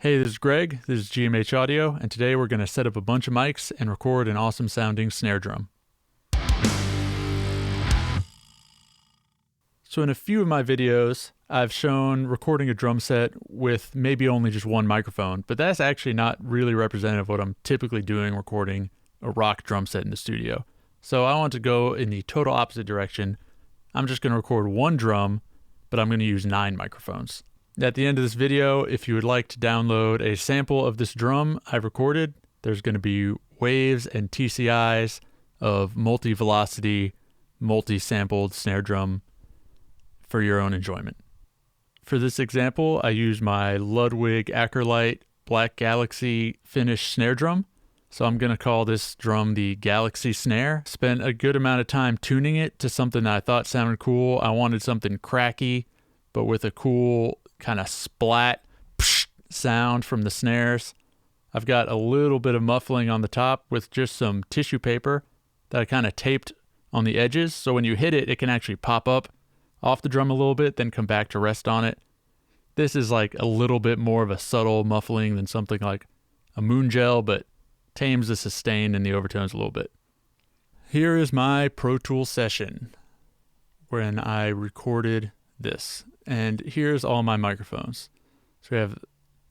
Hey, this is Greg, this is GMH Audio, and today we're going to set up a bunch of mics and record an awesome sounding snare drum. So in a few of my videos, I've shown recording a drum set with maybe only just one microphone, but that's actually not really representative of what I'm typically doing recording a rock drum set in the studio. So I want to go in the total opposite direction. I'm just going to record one drum, but I'm going to use 9 microphones. At the end of this video, if you would like to download a sample of this drum I've recorded, there's going to be waves and TCIs of multi-velocity, multi-sampled snare drum for your own enjoyment. For this example, I used my Ludwig Acrolite Black Galaxy finished snare drum. So I'm going to call this drum the Galaxy Snare. Spent a good amount of time tuning it to something that I thought sounded cool. I wanted something cracky, but with a cool kind of splat sound from the snares. I've got a little bit of muffling on the top with just some tissue paper that I kind of taped on the edges. So when you hit it, it can actually pop up off the drum a little bit, then come back to rest on it. This is like a little bit more of a subtle muffling than something like a moon gel, but tames the sustain and the overtones a little bit. Here is my Pro Tools session when I recorded this. And here's all my microphones. So we have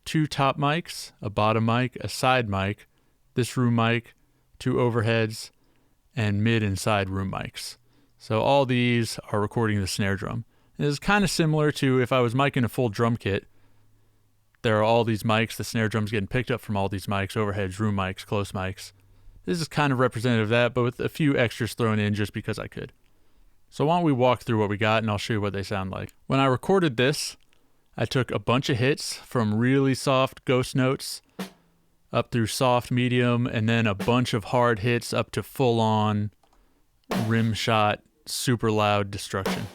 2 top mics, a bottom mic, a side mic, this room mic, 2 overheads, and mid and side room mics. So all these are recording the snare drum. And this is kind of similar to if I was micing a full drum kit. There are all these mics, the snare drum's getting picked up from all these mics, overheads, room mics, close mics. This is kind of representative of that, but with a few extras thrown in just because I could. So why don't we walk through what we got and I'll show you what they sound like. When I recorded this, I took a bunch of hits from really soft ghost notes up through soft, medium, and then a bunch of hard hits up to full-on rim shot, super loud destruction.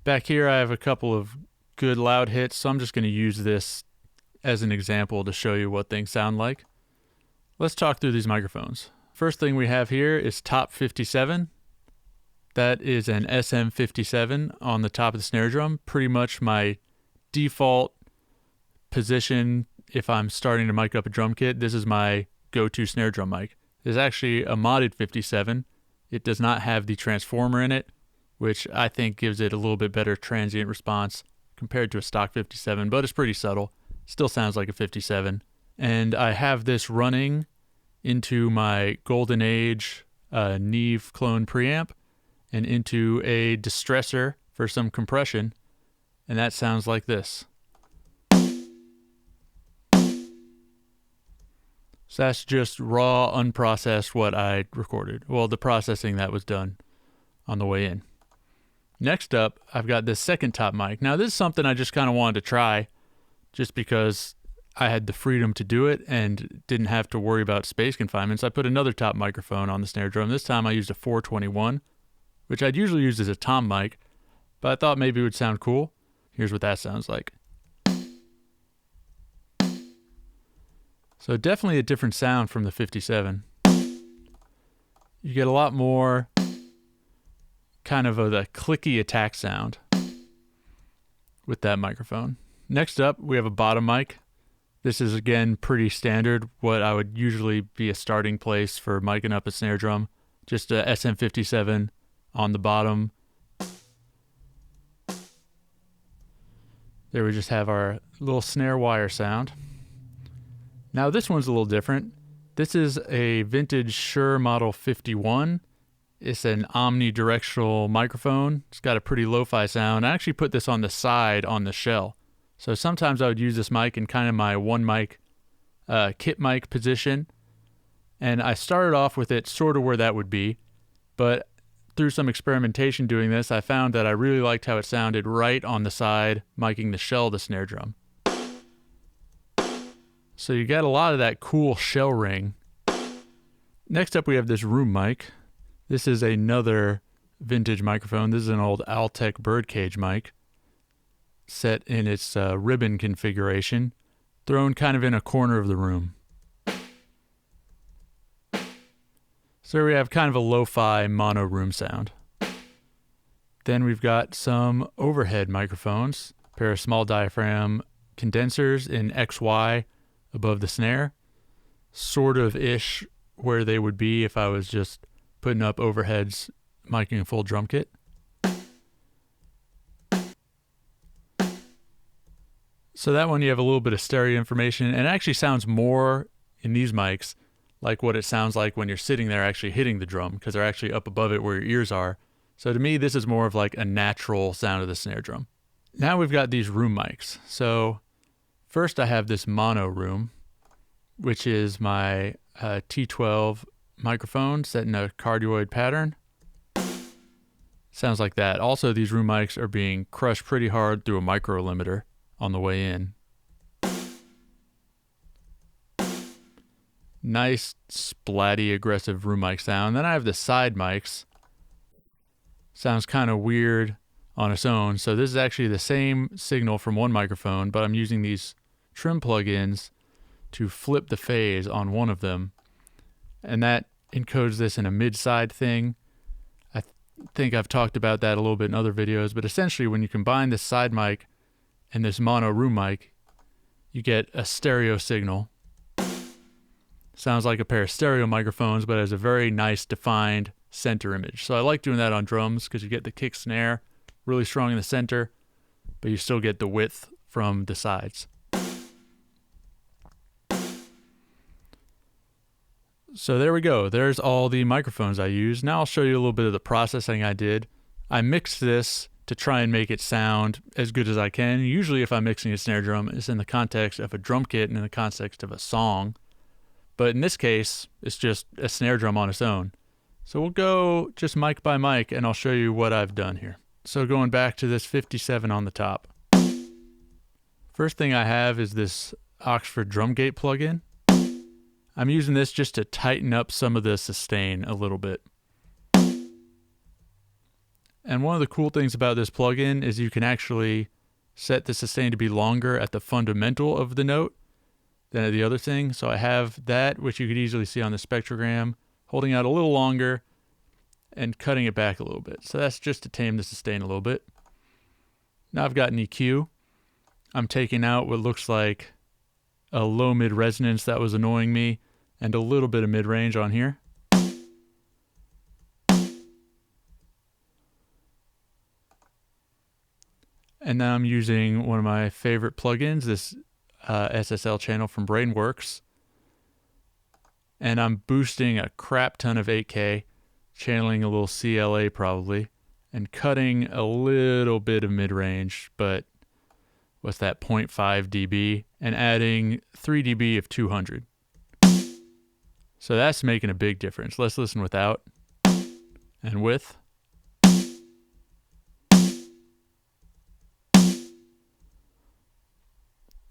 Back here I have a couple of good loud hits, so I'm just going to use this as an example to show you what things sound like. Let's talk through these microphones. First thing we have here is Top 57. That is an SM57 on the top of the snare drum. Pretty much my default position if I'm starting to mic up a drum kit. This is my go-to snare drum mic. It's actually a modded 57. It does not have the transformer in it, which I think gives it a little bit better transient response compared to a stock 57, but it's pretty subtle. Still sounds like a 57. And I have this running into my Golden Age Neve clone preamp and into a distressor for some compression, and that sounds like this. So that's just raw, unprocessed what I recorded. Well, the processing that was done on the way in. Next up, I've got this second top mic. Now this is something I just kind of wanted to try just because I had the freedom to do it and didn't have to worry about space confinements. I put another top microphone on the snare drum. This time I used a 421, which I'd usually use as a tom mic, but I thought maybe it would sound cool. Here's what that sounds like. So definitely a different sound from the 57. You get a lot more kind of the clicky attack sound with that microphone. Next up, we have a bottom mic. This is again pretty standard, what I would usually be a starting place for micing up a snare drum. Just a SM57 on the bottom. There we just have our little snare wire sound. Now this one's a little different. This is a vintage Shure Model 51. It's an omnidirectional microphone. It's got a pretty lo-fi sound. I actually put this on the side on the shell. So sometimes I would use this mic in kind of my one mic kit mic position. And I started off with it sort of where that would be, but through some experimentation doing this, I found that I really liked how it sounded right on the side, miking the shell of the snare drum. So you got a lot of that cool shell ring. Next up we have this room mic. This is another vintage microphone. This is an old Altec birdcage mic set in its ribbon configuration, thrown kind of in a corner of the room. So we have kind of a lo-fi mono room sound. Then we've got some overhead microphones, a pair of small diaphragm condensers in XY above the snare, sort of ish where they would be if I was just putting up overheads miking a full drum kit. So that one you have a little bit of stereo information, and it actually sounds more in these mics like what it sounds like when you're sitting there actually hitting the drum, because they're actually up above it where your ears are. So to me, this is more of like a natural sound of the snare drum. Now we've got these room mics. So first I have this mono room, which is my T12 microphone set in a cardioid pattern. Sounds like that. Also, these room mics are being crushed pretty hard through a micro limiter on the way in. Nice, splatty, aggressive room mic sound. Then I have the side mics. Sounds kind of weird on its own. So this is actually the same signal from one microphone, but I'm using these trim plugins to flip the phase on one of them. And that encodes this in a mid-side thing. I think I've talked about that a little bit in other videos, but essentially when you combine this side mic and this mono room mic, you get a stereo signal. Sounds like a pair of stereo microphones, but has a very nice defined center image. So I like doing that on drums because you get the kick snare really strong in the center, but you still get the width from the sides. So there we go. There's all the microphones I use. Now I'll show you a little bit of the processing I did. I mixed this to try and make it sound as good as I can. Usually if I'm mixing a snare drum, it's in the context of a drum kit and in the context of a song. But in this case, it's just a snare drum on its own. So we'll go just mic by mic and I'll show you what I've done here. So going back to this 57 on the top. First thing I have is this Oxford Drumgate plugin. I'm using this just to tighten up some of the sustain a little bit. And one of the cool things about this plugin is you can actually set the sustain to be longer at the fundamental of the note than at the other thing. So I have that, which you could easily see on the spectrogram, holding out a little longer and cutting it back a little bit. So that's just to tame the sustain a little bit. Now I've got an EQ. I'm taking out what looks like a low mid resonance that was annoying me and a little bit of mid range on here. And now I'm using one of my favorite plugins, this SSL channel from Brainworks. And I'm boosting a crap ton of 8K, channeling a little CLA probably, and cutting a little bit of mid-range, but what's that, 0.5 dB, and adding 3 dB of 200. So that's making a big difference. Let's listen without and with.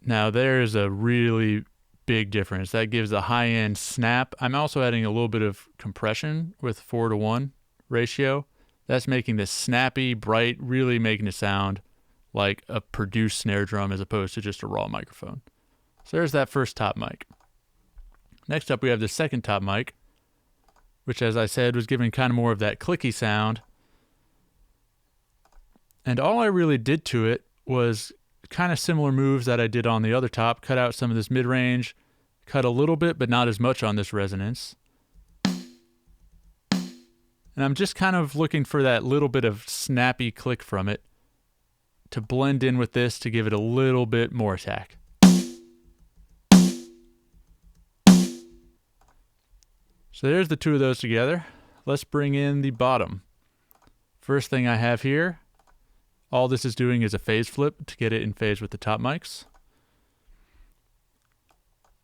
Now there's a really big difference. That gives a high-end snap. I'm also adding a little bit of compression with 4:1 ratio. That's making this snappy, bright, really making it sound like a produced snare drum as opposed to just a raw microphone. So there's that first top mic. Next up we have the second top mic, which as I said was giving kind of more of that clicky sound. And all I really did to it was kind of similar moves that I did on the other top. Cut out some of this mid-range, cut a little bit but not as much on this resonance. And I'm just kind of looking for that little bit of snappy click from it to blend in with this to give it a little bit more attack. So there's the two of those together. Let's bring in the bottom. First thing I have here, all this is doing is a phase flip to get it in phase with the top mics.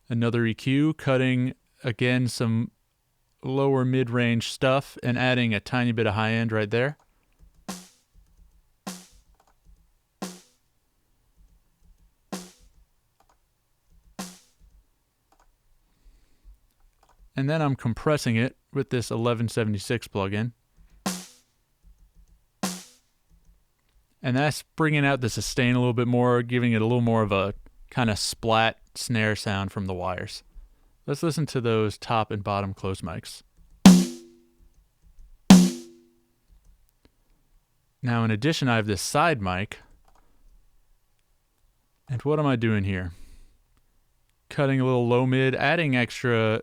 Another EQ, cutting again some lower mid-range stuff and adding a tiny bit of high end right there. And then I'm compressing it with this 1176 plugin. And that's bringing out the sustain a little bit more, giving it a little more of a kind of splat snare sound from the wires. Let's listen to those top and bottom close mics. Now in addition, I have this side mic. And what am I doing here? Cutting a little low mid, adding extra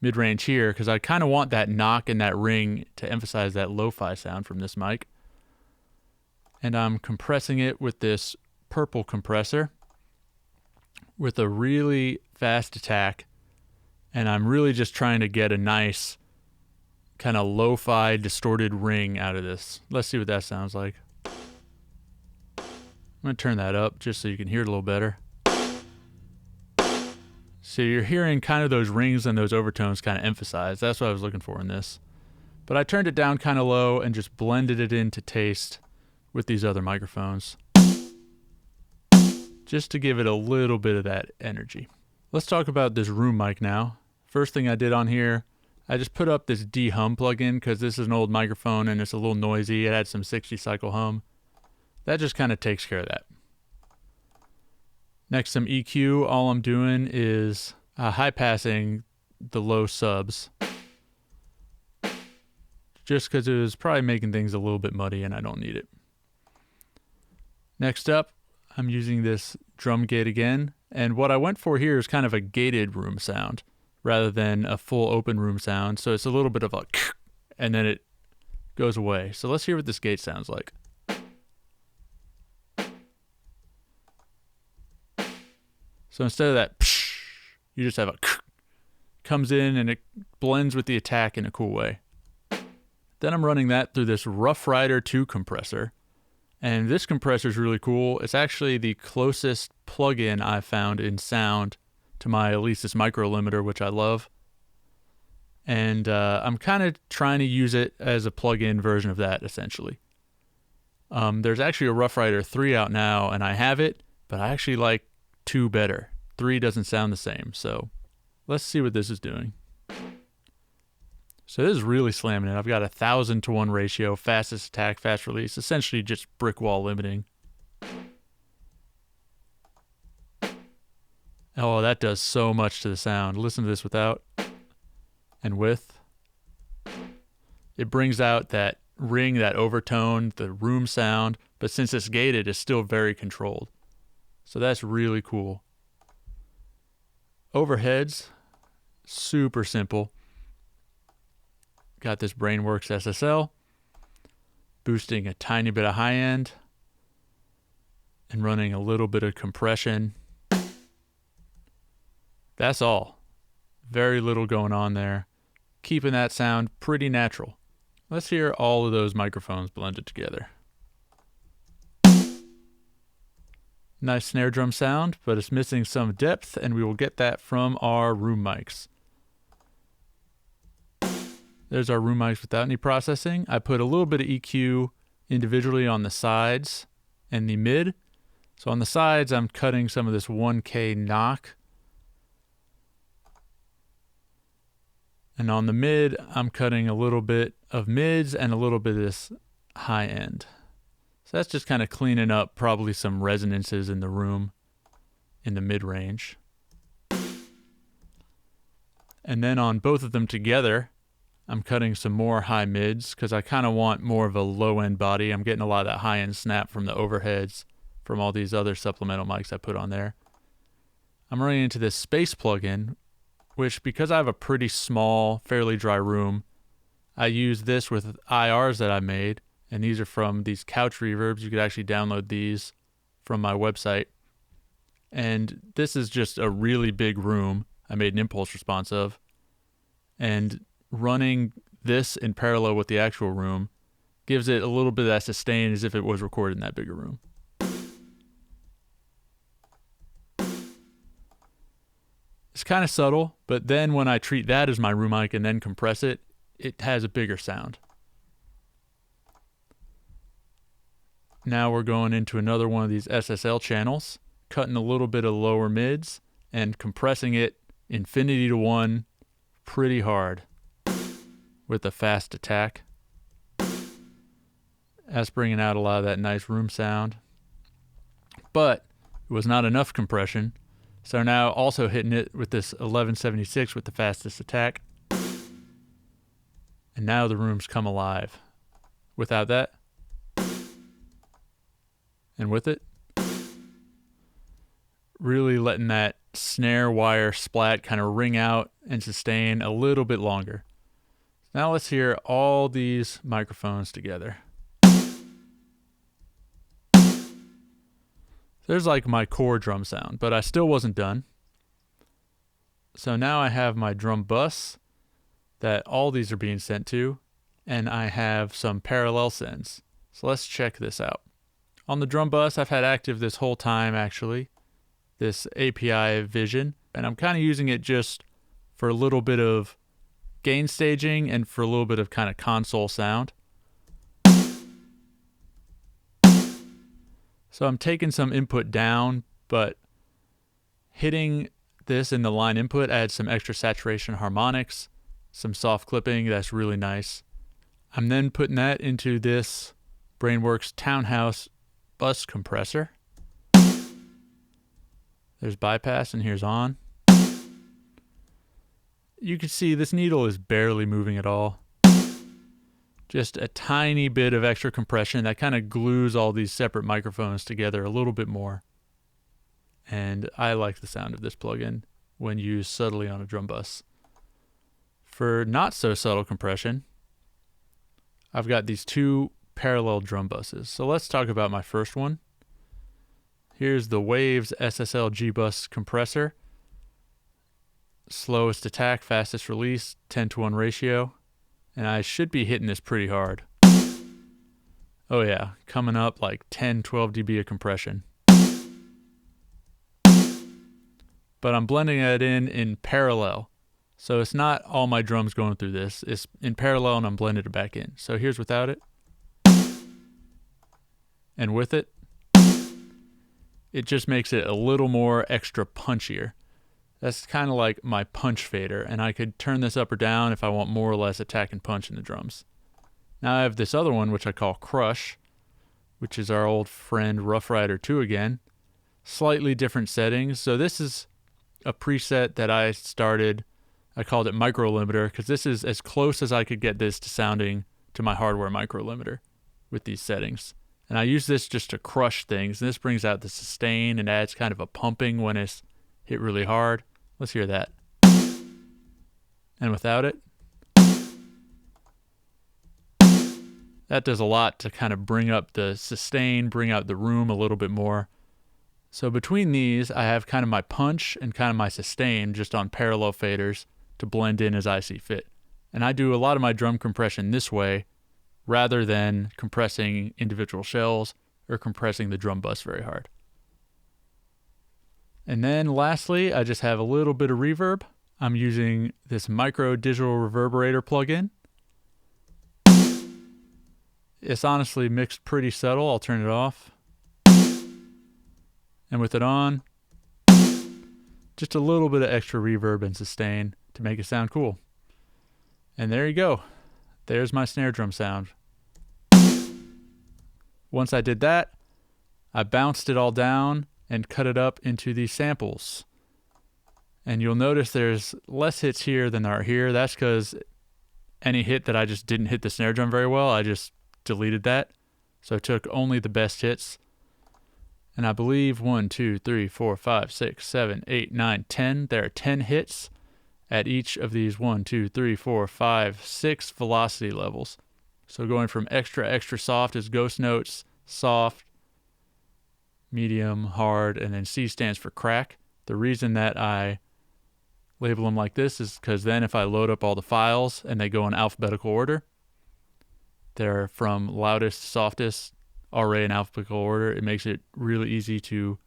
mid-range here because I kind of want that knock and that ring to emphasize that lo-fi sound from this mic. And I'm compressing it with this purple compressor with a really fast attack. And I'm really just trying to get a nice kind of lo-fi distorted ring out of this. Let's see what that sounds like. I'm going to turn that up just so you can hear it a little better. So you're hearing kind of those rings and those overtones kind of emphasized. That's what I was looking for in this. But I turned it down kind of low and just blended it into taste with these other microphones, just to give it a little bit of that energy. Let's talk about this room mic now. First thing I did on here, I just put up this de-hum plugin because this is an old microphone and it's a little noisy. It had some 60 cycle hum. That just kind of takes care of that. Next, some EQ. All I'm doing is high passing the low subs, just because it was probably making things a little bit muddy and I don't need it. Next up, I'm using this Drumgate again, and what I went for here is kind of a gated room sound rather than a full open room sound, so it's a little bit of a and then it goes away. So let's hear what this gate sounds like. So instead of that you just have a comes in and it blends with the attack in a cool way. Then I'm running that through this Rough Rider 2 compressor. And this compressor is really cool. It's actually the closest plugin I found in sound to my Alesis micro limiter, which I love. And I'm kind of trying to use it as a plug-in version of that, essentially. There's actually a Rough Rider 3 out now, and I have it, but I actually like 2 better. 3 doesn't sound the same, so let's see what this is doing. So this is really slamming it. I've got 1,000-to-1 ratio, fastest attack, fast release, essentially just brick wall limiting. Oh, that does so much to the sound. Listen to this without and with. It brings out that ring, that overtone, the room sound, but since it's gated, it's still very controlled. So that's really cool. Overheads, super simple. Got this Brainworks SSL, boosting a tiny bit of high end, and running a little bit of compression. That's all. Very little going on there. Keeping that sound pretty natural. Let's hear all of those microphones blended together. Nice snare drum sound, but it's missing some depth, and we will get that from our room mics. There's our room mics without any processing. I put a little bit of EQ individually on the sides and the mid. So on the sides, I'm cutting some of this 1K knock. And on the mid, I'm cutting a little bit of mids and a little bit of this high end. So that's just kind of cleaning up probably some resonances in the room in the mid range. And then on both of them together, I'm cutting some more high mids because I kind of want more of a low end body. I'm getting a lot of that high end snap from the overheads from all these other supplemental mics I put on there. I'm running into this space plugin, which because I have a pretty small, fairly dry room, I use this with IRs that I made. And these are from these couch reverbs. You could actually download these from my website. And this is just a really big room I made an impulse response of. And running this in parallel with the actual room gives it a little bit of that sustain as if it was recorded in that bigger room. It's kind of subtle, but then when I treat that as my room mic and then compress it, it has a bigger sound. Now we're going into another one of these SSL channels, cutting a little bit of lower mids and compressing it infinity to 1 pretty hard with a fast attack. That's bringing out a lot of that nice room sound. But it was not enough compression, so now also hitting it with this 1176 with the fastest attack. And now the room's come alive. Without that, and with it, really letting that snare wire splat kind of ring out and sustain a little bit longer. Now let's hear all these microphones together. There's like my core drum sound, but I still wasn't done. So now I have my drum bus that all these are being sent to, and I have some parallel sends. So let's check this out. On the drum bus, I've had active this whole time actually, this API Vision, and I'm kind of using it just for a little bit of gain staging and for a little bit of kind of console sound. So I'm taking some input down, but hitting this in the line input adds some extra saturation harmonics, some soft clipping, that's really nice. I'm then putting that into this Brainworks Townhouse bus compressor. There's bypass and here's on. You can see this needle is barely moving at all. Just a tiny bit of extra compression that kind of glues all these separate microphones together a little bit more. And I like the sound of this plugin when used subtly on a drum bus. For not so subtle compression, I've got these two parallel drum buses. So let's talk about my first one. Here's the Waves SSL G-Bus compressor. Slowest attack, fastest release, 10:1 ratio. And I should be hitting this pretty hard. Oh yeah, coming up like 10, 12 dB of compression. But I'm blending that in parallel. So it's not all my drums going through this. It's in parallel and I'm blending it back in. So here's without it. And with it, it just makes it a little more extra punchier. That's kind of like my punch fader, and I could turn this up or down if I want more or less attack and punch in the drums. Now I have this other one, which I call Crush, which is our old friend Rough Rider 2 again. Slightly different settings. So this is a preset that I started. I called it Micro Limiter because this is as close as I could get this to sounding to my hardware micro limiter with these settings. And I use this just to crush things. And this brings out the sustain and adds kind of a pumping when it's hit really hard. Let's hear that. And without it, that does a lot to kind of bring up the sustain, bring out the room a little bit more. So between these, I have kind of my punch and kind of my sustain just on parallel faders to blend in as I see fit. And I do a lot of my drum compression this way rather than compressing individual shells or compressing the drum bus very hard. And then lastly, I just have a little bit of reverb. I'm using this micro digital reverberator plugin. It's honestly mixed pretty subtle. I'll turn it off. And with it on, just a little bit of extra reverb and sustain to make it sound cool. And there you go. There's my snare drum sound. Once I did that, I bounced it all down and cut it up into these samples. And you'll notice there's less hits here than there are here. That's because any hit that I just didn't hit the snare drum very well, I just deleted that. So I took only the best hits. And I believe 1, 2, 3, 4, 5, 6, 7, 8, 9, 10. There are 10 hits at each of these 1, 2, 3, 4, 5, 6 velocity levels. So going from extra, extra soft is ghost notes, soft, medium, hard, and then C stands for crack. The reason that I label them like this is because then if I load up all the files and they go in alphabetical order, they're from loudest to softest, already in alphabetical order. It makes it really easy to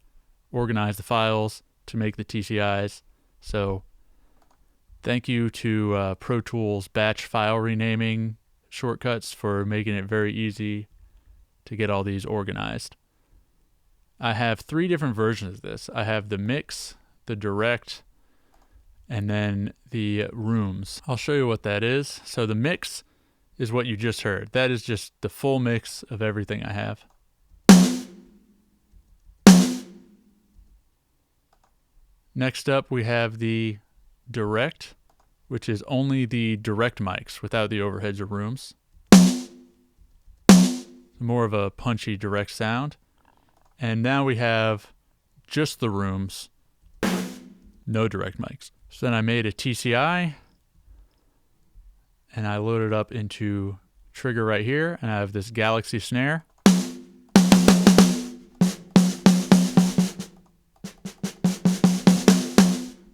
organize the files, to make the TCIs. So thank you to Pro Tools batch file renaming shortcuts for making it very easy to get all these organized. I have 3 different versions of this. I have the mix, the direct, and then the rooms. I'll show you what that is. So the mix is what you just heard. That is just the full mix of everything I have. Next up, we have the direct, which is only the direct mics without the overheads or rooms. More of a punchy direct sound. And now we have just the rooms, no direct mics. So then I made a TCI and I loaded up into trigger right here, and I have this Galaxy snare.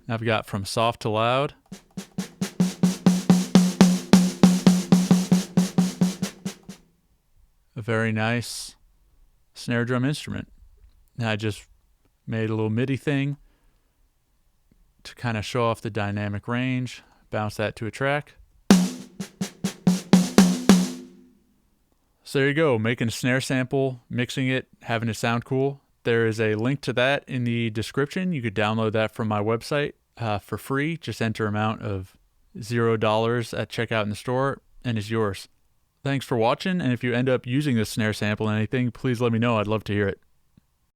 I've got from soft to loud. A very nice snare drum instrument. And I just made a little MIDI thing to kind of show off the dynamic range. Bounce that to a track. So there you go, making a snare sample, mixing it, having it sound cool. There is a link to that in the description. You could download that from my website for free. Just enter amount of $0 at checkout in the store, and it's yours. Thanks for watching, and if you end up using this snare sample in anything, please let me know. I'd love to hear it.